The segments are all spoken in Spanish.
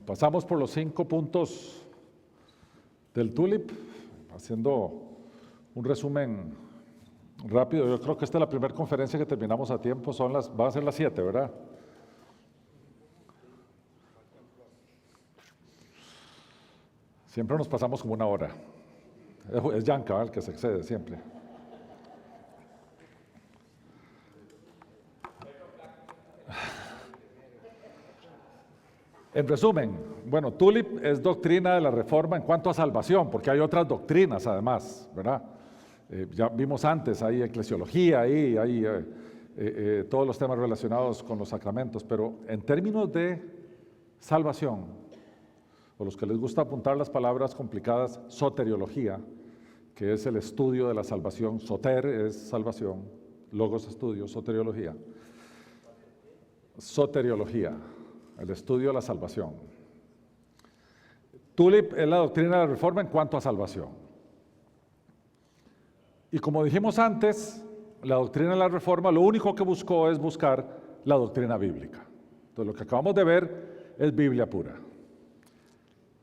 Pasamos por los 5 puntos del TULIP, haciendo un resumen rápido. Yo creo que esta es la primera conferencia que terminamos a tiempo, van a ser las 7, ¿verdad? Siempre nos pasamos como una hora. Es Yanka el que se excede siempre. En resumen, bueno, TULIP es doctrina de la Reforma en cuanto a salvación, porque hay otras doctrinas además, ¿verdad? Ya vimos antes, hay eclesiología, hay todos los temas relacionados con los sacramentos, pero en términos de salvación, o los que les gusta apuntar las palabras complicadas, soteriología, que es el estudio de la salvación, soter es salvación, logos estudio, soteriología. Soteriología, el estudio de la salvación. TULIP es la doctrina de la Reforma en cuanto a salvación. Y como dijimos antes, la doctrina de la Reforma lo único que buscó es buscar la doctrina bíblica. Entonces lo que acabamos de ver es Biblia pura.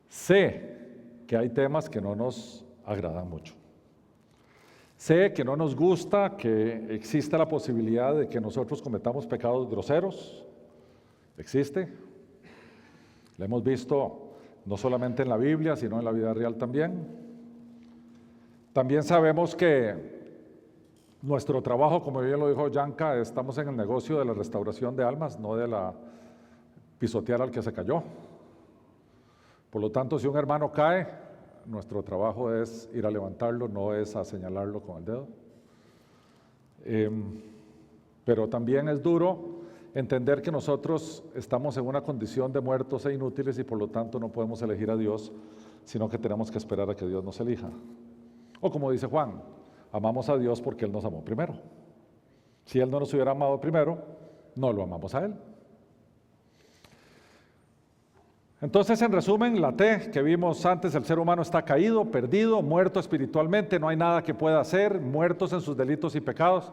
Sé que hay temas que no nos agradan mucho. Sé que no nos gusta que exista la posibilidad de que nosotros cometamos pecados groseros. Existe. Lo hemos visto no solamente en la Biblia, sino en la vida real también. También sabemos que nuestro trabajo, como bien lo dijo Yanka, estamos en el negocio de la restauración de almas, no de la pisotear al que se cayó. Por lo tanto, si un hermano cae, nuestro trabajo es ir a levantarlo, no es a señalarlo con el dedo. Pero también es duro entender que nosotros estamos en una condición de muertos e inútiles y por lo tanto no podemos elegir a Dios, sino que tenemos que esperar a que Dios nos elija. O como dice Juan, amamos a Dios porque Él nos amó primero. Si Él no nos hubiera amado primero, no lo amamos a Él. Entonces, en resumen, la T que vimos antes, el ser humano está caído, perdido, muerto espiritualmente, no hay nada que pueda hacer, muertos en sus delitos y pecados.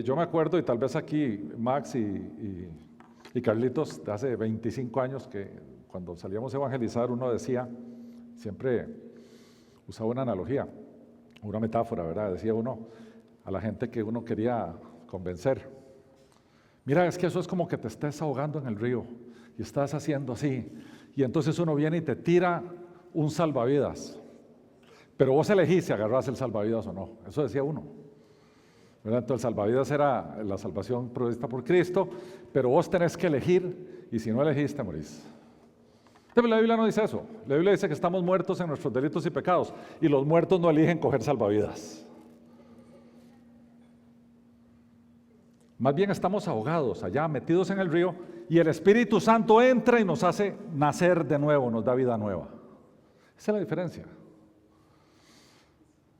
Yo me acuerdo, y tal vez aquí Max y Carlitos, de hace 25 años, que cuando salíamos a evangelizar, uno decía, siempre usaba una analogía, una metáfora, ¿verdad? Decía uno a la gente que uno quería convencer, mira, es que eso es como que te estés ahogando en el río y estás haciendo así, y entonces uno viene y te tira un salvavidas, pero vos elegís si agarrás el salvavidas o no, eso decía uno, ¿verdad? Entonces el salvavidas era la salvación provista por Cristo, pero vos tenés que elegir, y si no elegís te morís. La Biblia no dice eso. La Biblia dice que estamos muertos en nuestros delitos y pecados y los muertos no eligen coger salvavidas. Más bien estamos ahogados allá, metidos en el río, y el Espíritu Santo entra y nos hace nacer de nuevo, nos da vida nueva. Esa es la diferencia.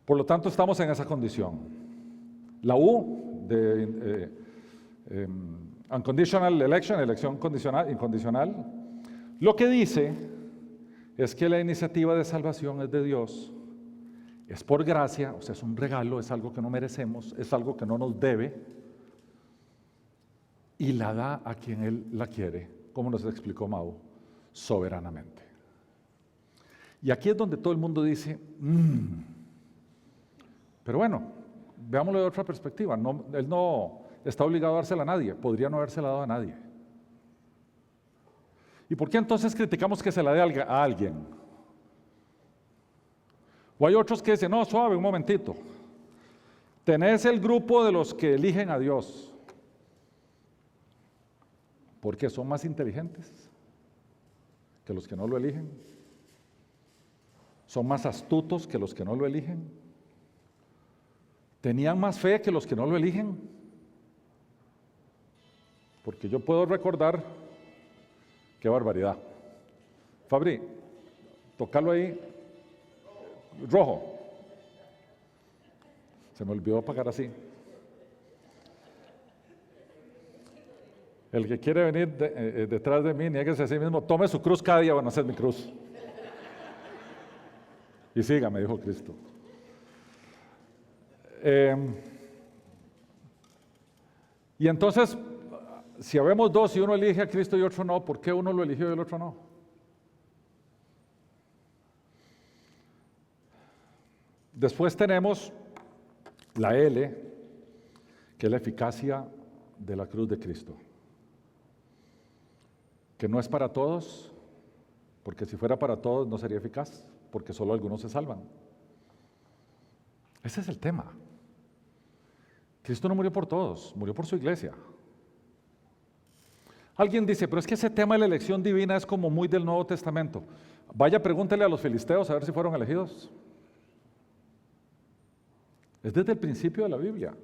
Por lo tanto, estamos en esa condición. La U de unconditional election, elección condicional, incondicional, lo que dice es que la iniciativa de salvación es de Dios, es por gracia, o sea, es un regalo, es algo que no merecemos, es algo que no nos debe, y la da a quien Él la quiere, como nos explicó Mau, soberanamente. Y aquí es donde todo el mundo dice, pero bueno, veámoslo de otra perspectiva, Él no está obligado a dársela a nadie, podría no habérsela dado a nadie. ¿Y por qué entonces criticamos que se la dé a alguien? O hay otros que dicen, no, suave, un momentito. Tenés el grupo de los que eligen a Dios. Porque son más inteligentes que los que no lo eligen. Son más astutos que los que no lo eligen. Tenían más fe que los que no lo eligen. Porque yo puedo recordar, qué barbaridad. Fabri, tócalo ahí. Rojo. Se me olvidó apagar así. El que quiere venir detrás de mí, niéguese a sí mismo, tome su cruz cada día. Bueno, esa es mi cruz. Y siga, me dijo Cristo. Y entonces, Si habemos dos y uno elige a Cristo y otro no, ¿por qué uno lo eligió y el otro no? Después tenemos la L, que es la eficacia de la cruz de Cristo. Que no es para todos, porque si fuera para todos no sería eficaz, porque solo algunos se salvan. Ese es el tema. Cristo no murió por todos, murió por su iglesia. Alguien dice, pero es que ese tema de la elección divina es como muy del Nuevo Testamento. Vaya, pregúntele a los filisteos a ver si fueron elegidos. Es desde el principio de la Biblia.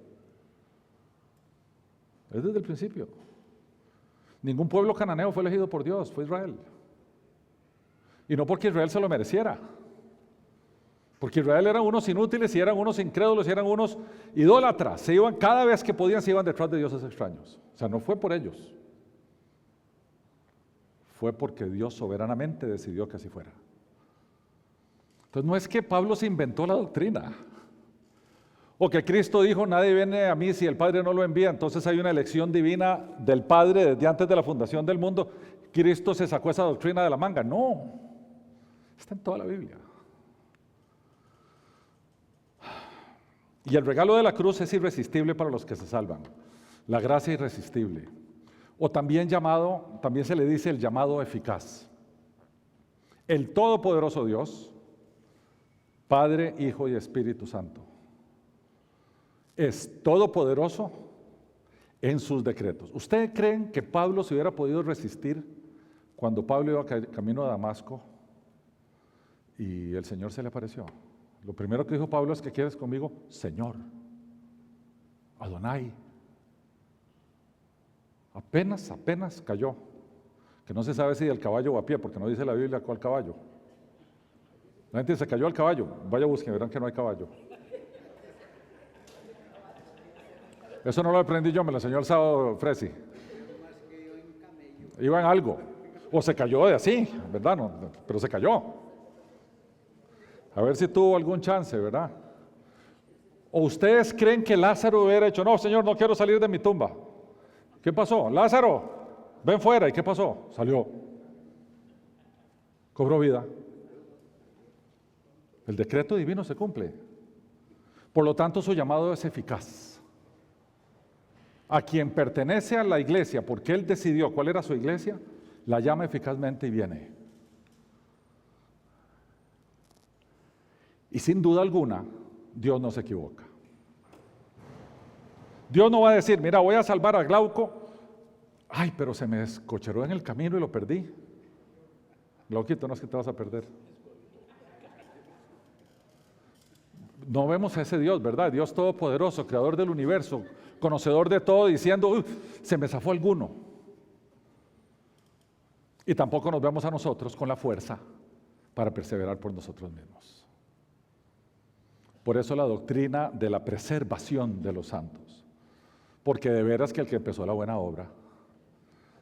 Es desde el principio. Ningún pueblo cananeo fue elegido por Dios, fue Israel. Y no porque Israel se lo mereciera. Porque Israel eran unos inútiles y eran unos incrédulos y eran unos idólatras. Se iban, cada vez que podían, se iban detrás de dioses extraños. O sea, no fue por ellos. Fue porque Dios soberanamente decidió que así fuera. Entonces no es que Pablo se inventó la doctrina. O que Cristo dijo, nadie viene a mí si el Padre no lo envía. Entonces hay una elección divina del Padre desde antes de la fundación del mundo. Cristo se sacó esa doctrina de la manga. No, está en toda la Biblia. Y el regalo de la cruz es irresistible para los que se salvan. La gracia irresistible. O también se le dice el llamado eficaz. El todopoderoso Dios, Padre, Hijo y Espíritu Santo, es todopoderoso en sus decretos. ¿Ustedes creen que Pablo se hubiera podido resistir cuando Pablo iba camino a Damasco y el Señor se le apareció? Lo primero que dijo Pablo es: ¿qué quieres conmigo? Señor, Adonai. Apenas cayó, que no se sabe si del caballo o a pie, porque no dice la Biblia cuál caballo. La gente se cayó al caballo, vaya busquen, verán que no hay caballo. Eso no lo aprendí yo, me lo enseñó el sábado Fresi. Iba en algo, o se cayó de así, ¿verdad? No, pero se cayó. A ver si tuvo algún chance, ¿verdad? ¿O ustedes creen que Lázaro hubiera dicho, no, Señor, no quiero salir de mi tumba? ¿Qué pasó? Lázaro, ven fuera. ¿Y qué pasó? Salió. Cobró vida. El decreto divino se cumple. Por lo tanto, su llamado es eficaz. A quien pertenece a la iglesia, porque él decidió cuál era su iglesia, la llama eficazmente y viene. Y sin duda alguna, Dios no se equivoca. Dios no va a decir, mira, voy a salvar a Glauco. Ay, pero se me descocheró en el camino y lo perdí. Glauquito, no es que te vas a perder. No vemos a ese Dios, ¿verdad? Dios todopoderoso, creador del universo, conocedor de todo, diciendo, se me zafó alguno. Y tampoco nos vemos a nosotros con la fuerza para perseverar por nosotros mismos. Por eso la doctrina de la preservación de los santos. Porque de veras que el que empezó la buena obra,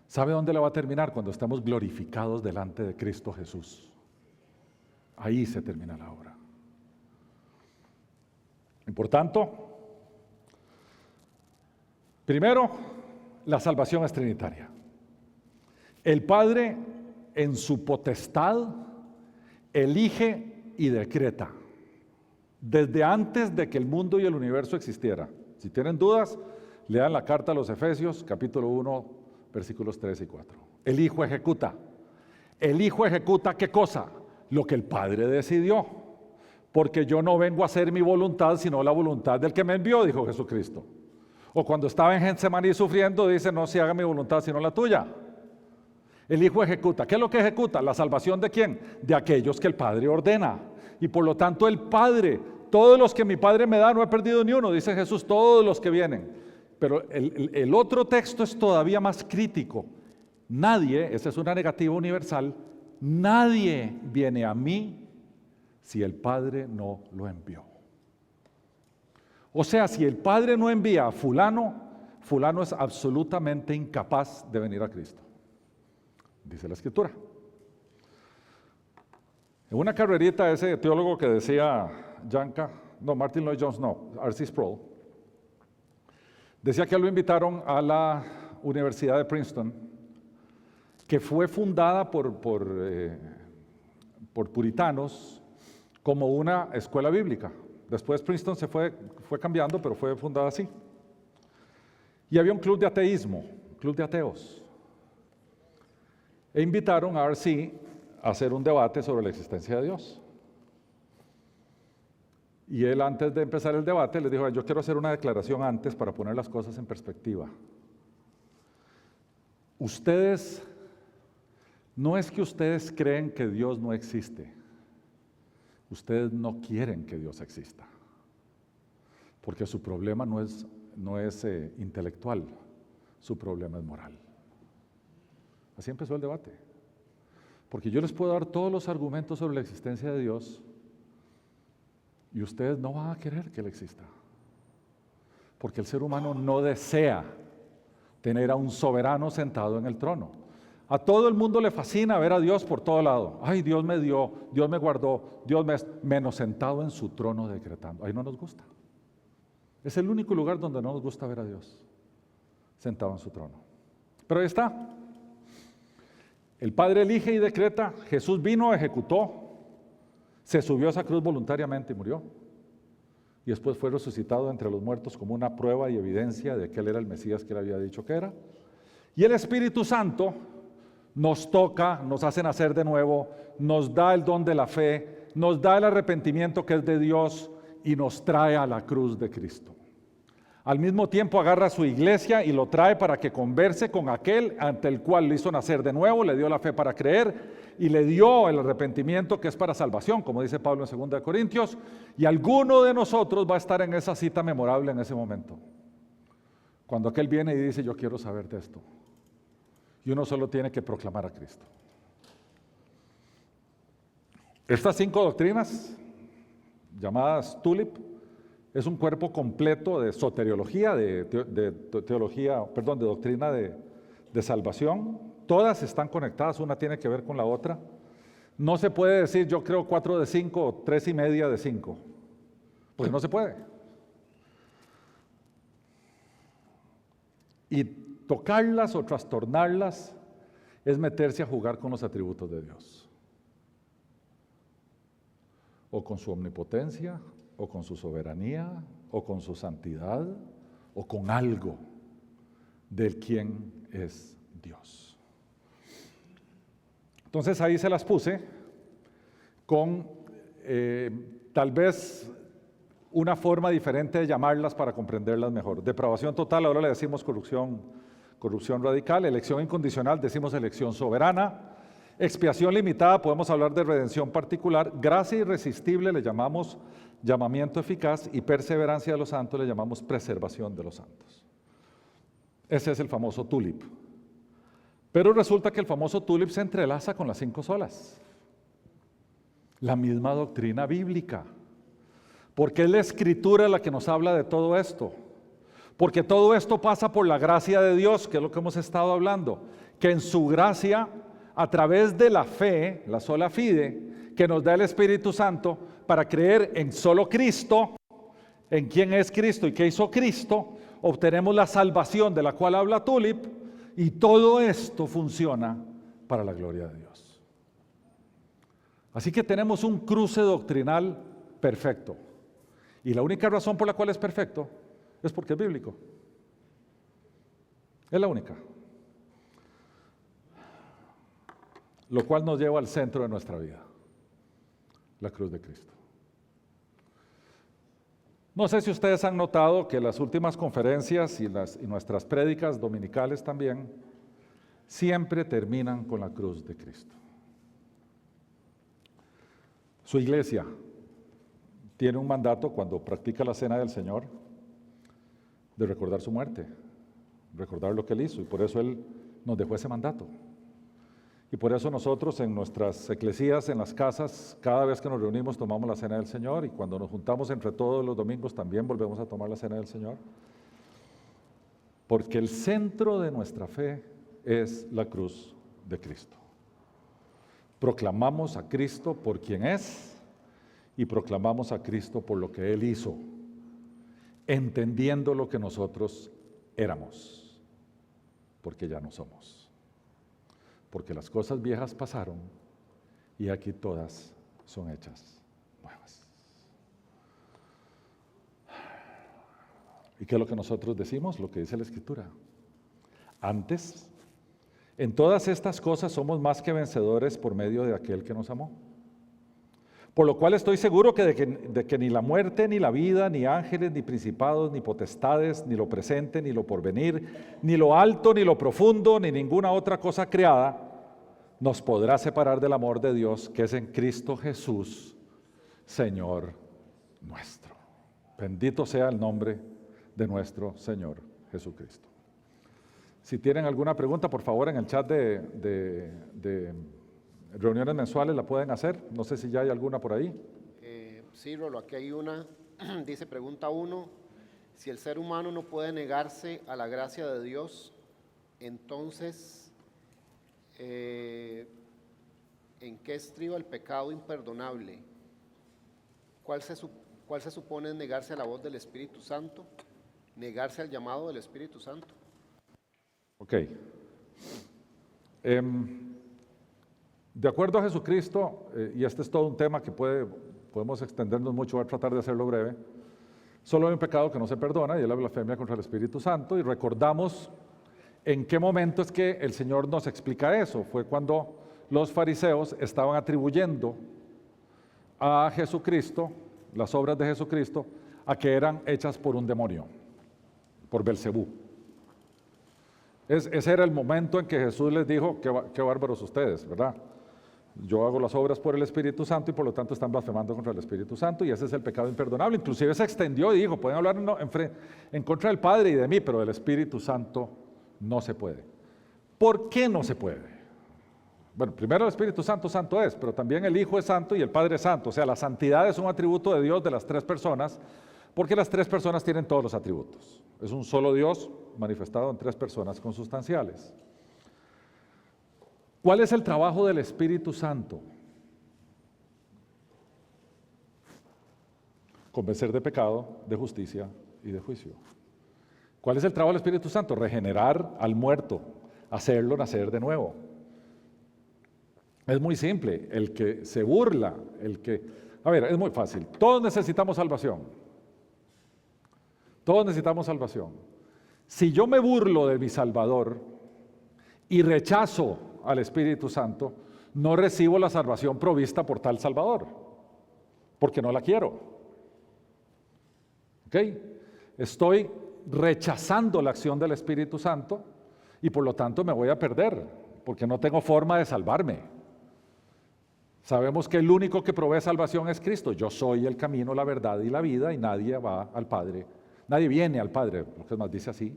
¿sabe dónde la va a terminar? Cuando estemos glorificados delante de Cristo Jesús. Ahí se termina la obra. Y por tanto, primero, la salvación es trinitaria. El Padre, en su potestad, elige y decreta, desde antes de que el mundo y el universo existiera. Si tienen dudas, lean la carta a los Efesios, capítulo 1, versículos 3 y 4. El Hijo ejecuta. ¿El Hijo ejecuta qué cosa? Lo que el Padre decidió. Porque yo no vengo a hacer mi voluntad, sino la voluntad del que me envió, dijo Jesucristo. O cuando estaba en Getsemaní sufriendo, dice, no se haga mi voluntad, sino la tuya. El Hijo ejecuta. ¿Qué es lo que ejecuta? La salvación ¿de quién? De aquellos que el Padre ordena. Y por lo tanto el Padre, todos los que mi Padre me da, no he perdido ni uno, dice Jesús, todos los que vienen. Pero el otro texto es todavía más crítico. Nadie, esa es una negativa universal, nadie viene a mí si el Padre no lo envió. O sea, si el Padre no envía a fulano, fulano es absolutamente incapaz de venir a Cristo. Dice la Escritura. En una carrerita ese teólogo que decía Martin Lloyd Jones, R.C. Sproul, decía que lo invitaron a la universidad de Princeton que fue fundada por puritanos como una escuela bíblica. Después Princeton fue cambiando, pero fue fundada así. Y había un club de ateísmo, club de ateos. E invitaron a R.C. a hacer un debate sobre la existencia de Dios. Y él, antes de empezar el debate, les dijo: yo quiero hacer una declaración antes para poner las cosas en perspectiva. Ustedes, no es que ustedes creen que Dios no existe. Ustedes no quieren que Dios exista. Porque su problema no es intelectual, su problema es moral. Así empezó el debate. Porque yo les puedo dar todos los argumentos sobre la existencia de Dios y ustedes no van a querer que Él exista. Porque el ser humano no desea tener a un soberano sentado en el trono. A todo el mundo le fascina ver a Dios por todo lado. Ay, Dios me dio, Dios me guardó, menos sentado en su trono decretando. Ahí no nos gusta. Es el único lugar donde no nos gusta ver a Dios, sentado en su trono. Pero ahí está. El Padre elige y decreta. Jesús vino, ejecutó, se subió a esa cruz voluntariamente y murió. Y después fue resucitado entre los muertos como una prueba y evidencia de que Él era el Mesías que Él había dicho que era. Y el Espíritu Santo nos toca, nos hace nacer de nuevo, nos da el don de la fe, nos da el arrepentimiento que es de Dios y nos trae a la cruz de Cristo. Al mismo tiempo agarra a su iglesia y lo trae para que converse con aquel ante el cual le hizo nacer de nuevo, le dio la fe para creer y le dio el arrepentimiento que es para salvación, como dice Pablo en 2 Corintios, y alguno de nosotros va a estar en esa cita memorable en ese momento. Cuando aquel viene y dice: yo quiero saber de esto. Y uno solo tiene que proclamar a Cristo. Estas 5 doctrinas, llamadas TULIP, es un cuerpo completo de soteriología, de doctrina de salvación. Todas están conectadas, una tiene que ver con la otra. No se puede decir yo creo 4 de 5 o 3,5 de 5, porque no se puede. Y tocarlas o trastornarlas es meterse a jugar con los atributos de Dios, o con su omnipotencia, o con su soberanía, o con su santidad, o con algo del quien es Dios. Entonces ahí se las puse con tal vez una forma diferente de llamarlas para comprenderlas mejor. Depravación total, ahora le decimos corrupción radical. Elección incondicional, decimos elección soberana. Expiación limitada, podemos hablar de redención particular. Gracia irresistible le llamamos llamamiento eficaz, y perseverancia de los santos le llamamos preservación de los santos. Ese es el famoso TULIP. Pero resulta que el famoso TULIP se entrelaza con las 5 solas. La misma doctrina bíblica. Porque es la Escritura la que nos habla de todo esto. Porque todo esto pasa por la gracia de Dios, que es lo que hemos estado hablando. Que en su gracia, a través de la fe, la sola fide, que nos da el Espíritu Santo, para creer en solo Cristo, en quién es Cristo y qué hizo Cristo, obtenemos la salvación de la cual habla TULIP, y todo esto funciona para la gloria de Dios. Así que tenemos un cruce doctrinal perfecto. Y la única razón por la cual es perfecto es porque es bíblico. Es la única. Lo cual nos lleva al centro de nuestra vida, la cruz de Cristo. No sé si ustedes han notado que las últimas conferencias y nuestras prédicas dominicales también siempre terminan con la cruz de Cristo. Su iglesia tiene un mandato cuando practica la cena del Señor de recordar su muerte, recordar lo que Él hizo, y por eso Él nos dejó ese mandato. Y por eso nosotros en nuestras eclesías, en las casas, cada vez que nos reunimos tomamos la cena del Señor, y cuando nos juntamos entre todos los domingos también volvemos a tomar la cena del Señor. Porque el centro de nuestra fe es la cruz de Cristo. Proclamamos a Cristo por quien es y proclamamos a Cristo por lo que Él hizo, entendiendo lo que nosotros éramos. porque ya no somos. Porque las cosas viejas pasaron y aquí todas son hechas nuevas. ¿Y qué es lo que nosotros decimos? Lo que dice la Escritura. Antes, en todas estas cosas somos más que vencedores por medio de aquel que nos amó. Por lo cual estoy seguro de que ni la muerte, ni la vida, ni ángeles, ni principados, ni potestades, ni lo presente, ni lo porvenir, ni lo alto, ni lo profundo, ni ninguna otra cosa creada, nos podrá separar del amor de Dios que es en Cristo Jesús, Señor nuestro. Bendito sea el nombre de nuestro Señor Jesucristo. Si tienen alguna pregunta, por favor, en el chat de reuniones mensuales la pueden hacer. No sé si ya hay alguna por ahí. Sí, Rolo, aquí hay una. Dice, pregunta 1, si el ser humano no puede negarse a la gracia de Dios, entonces, ¿en qué estriba el pecado imperdonable? ¿Cuál se supone negarse a la voz del Espíritu Santo? ¿Negarse al llamado del Espíritu Santo? Ok. De acuerdo a Jesucristo, y este es todo un tema que podemos extendernos mucho, voy a tratar de hacerlo breve, solo hay un pecado que no se perdona y es la blasfemia contra el Espíritu Santo, y recordamos en qué momento es que el Señor nos explica eso. Fue cuando los fariseos estaban atribuyendo a Jesucristo, las obras de Jesucristo, a que eran hechas por un demonio, por Belcebú. Ese era el momento en que Jesús les dijo, qué bárbaros ustedes, ¿verdad? Yo hago las obras por el Espíritu Santo y por lo tanto están blasfemando contra el Espíritu Santo, y ese es el pecado imperdonable. Inclusive se extendió y dijo, pueden hablar en contra del Padre y de mí, pero del Espíritu Santo no se puede. ¿Por qué no se puede? Bueno, primero el Espíritu Santo santo es, pero también el Hijo es santo y el Padre es santo. O sea, la santidad es un atributo de Dios de las tres personas, porque las tres personas tienen todos los atributos. Es un solo Dios manifestado en tres personas consustanciales. ¿Cuál es el trabajo del Espíritu Santo? Convencer de pecado, de justicia y de juicio. ¿Cuál es el trabajo del Espíritu Santo? Regenerar al muerto, hacerlo nacer de nuevo. Es muy simple. El que se burla, es muy fácil. Todos necesitamos salvación. Todos necesitamos salvación. Si yo me burlo de mi Salvador y rechazo al Espíritu Santo, no recibo la salvación provista por tal Salvador, porque no la quiero. ¿Ok? Estoy rechazando la acción del Espíritu Santo y por lo tanto me voy a perder, porque no tengo forma de salvarme. Sabemos que el único que provee salvación es Cristo. Yo soy el camino, la verdad y la vida, y nadie va al Padre. Nadie viene al Padre, lo que más dice así,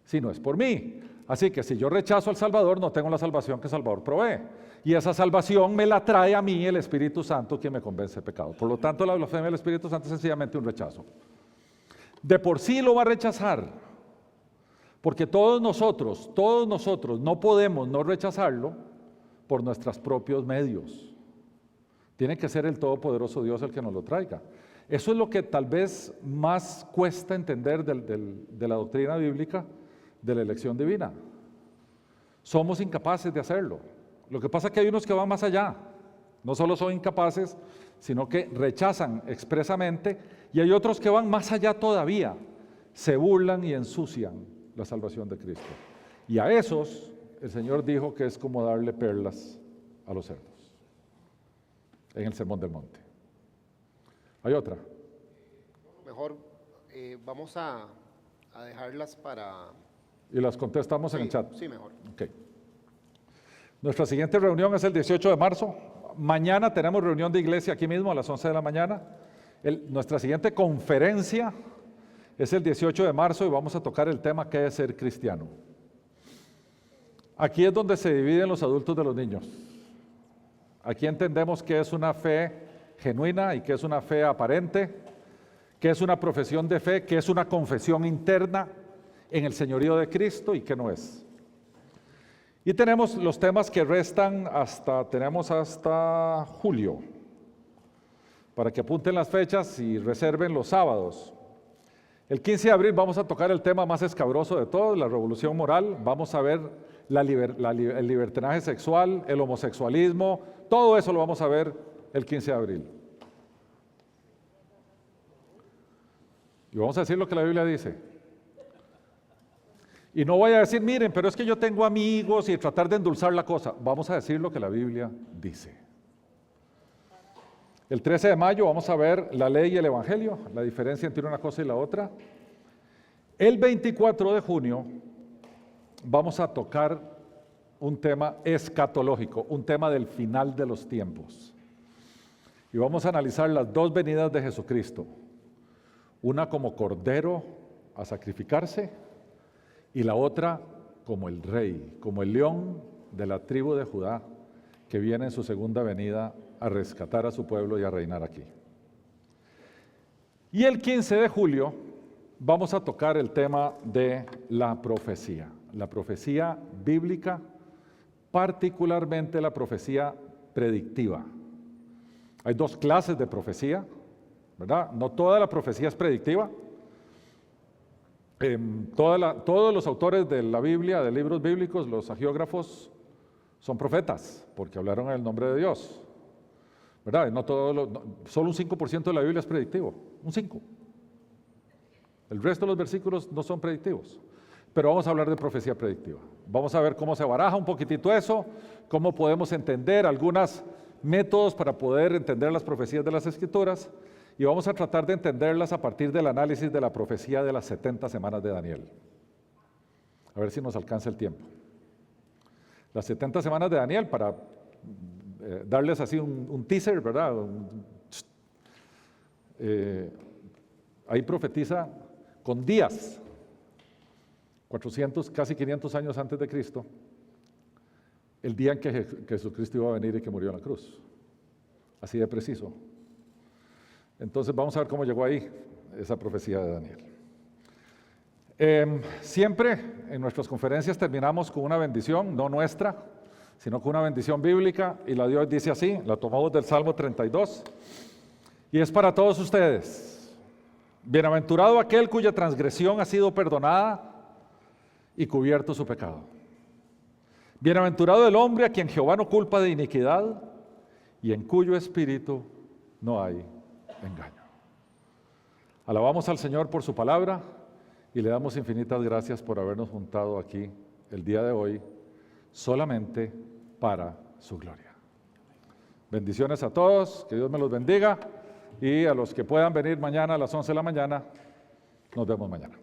si no es por mí. Así que si yo rechazo al Salvador, no tengo la salvación que el Salvador provee. Y esa salvación me la trae a mí el Espíritu Santo, quien me convence de pecado. Por lo tanto, la blasfemia del Espíritu Santo es sencillamente un rechazo. De por sí lo va a rechazar, porque todos nosotros no podemos no rechazarlo por nuestros propios medios. Tiene que ser el Todopoderoso Dios el que nos lo traiga. Eso es lo que tal vez más cuesta entender de la doctrina bíblica de la elección divina. Somos incapaces de hacerlo. Lo que pasa es que hay unos que van más allá. No solo son incapaces, sino que rechazan expresamente, y hay otros que van más allá todavía. Se burlan y ensucian la salvación de Cristo. Y a esos el Señor dijo que es como darle perlas a los cerdos en el Sermón del Monte. ¿Hay otra? Mejor vamos a dejarlas para... Y las contestamos en el chat. Sí, mejor. Okay. Nuestra siguiente reunión es el 18 de marzo. Mañana tenemos reunión de iglesia aquí mismo a las 11 de la mañana. Nuestra siguiente conferencia es el 18 de marzo y vamos a tocar el tema ¿qué es ser cristiano? Aquí es donde se dividen los adultos de los niños. Aquí entendemos qué es una fe genuina y qué es una fe aparente, qué es una profesión de fe, qué es una confesión interna en el señorío de Cristo y qué no es. Y tenemos los temas que restan tenemos hasta julio, para que apunten las fechas y reserven los sábados. El 15 de abril vamos a tocar el tema más escabroso de todos, la revolución moral. Vamos a ver el libertinaje sexual, el homosexualismo, todo eso lo vamos a ver el 15 de abril. Y vamos a decir lo que la Biblia dice. Y no voy a decir, miren, pero es que yo tengo amigos y tratar de endulzar la cosa. Vamos a decir lo que la Biblia dice. El 13 de mayo vamos a ver la ley y el evangelio, la diferencia entre una cosa y la otra. El 24 de junio vamos a tocar un tema escatológico, un tema del final de los tiempos. Y vamos a analizar las dos venidas de Jesucristo. Una como cordero a sacrificarse y la otra como el rey, como el león de la tribu de Judá que viene en su segunda venida a rescatar a su pueblo y a reinar aquí. Y el 15 de julio vamos a tocar el tema de la profecía bíblica, particularmente la profecía predictiva. Hay dos clases de profecía, ¿verdad? No toda la profecía es predictiva. Todos los autores de la Biblia, de libros bíblicos, los hagiógrafos, son profetas, porque hablaron en el nombre de Dios, ¿verdad? Solo un 5% de la Biblia es predictivo, un 5%. El resto de los versículos no son predictivos, pero vamos a hablar de profecía predictiva. Vamos a ver cómo se baraja un poquitito eso, cómo podemos entender algunos métodos para poder entender las profecías de las Escrituras, y vamos a tratar de entenderlas a partir del análisis de la profecía de las 70 semanas de Daniel. A ver si nos alcanza el tiempo. Las 70 semanas de Daniel, para darles así un teaser, ¿verdad? Ahí profetiza con días, 400, casi 500 años antes de Cristo, el día en que Jesucristo iba a venir y que murió en la cruz. Así de preciso. Entonces vamos a ver cómo llegó ahí esa profecía de Daniel. Siempre en nuestras conferencias terminamos con una bendición, no nuestra, sino con una bendición bíblica, y la de hoy dice así, la tomamos del Salmo 32, y es para todos ustedes. Bienaventurado aquel cuya transgresión ha sido perdonada y cubierto su pecado. Bienaventurado el hombre a quien Jehová no culpa de iniquidad y en cuyo espíritu no hay engaño. Alabamos al Señor por su palabra y le damos infinitas gracias por habernos juntado aquí el día de hoy solamente para su gloria. Bendiciones a todos, que Dios me los bendiga, y a los que puedan venir mañana a las 11 de la mañana, nos vemos mañana.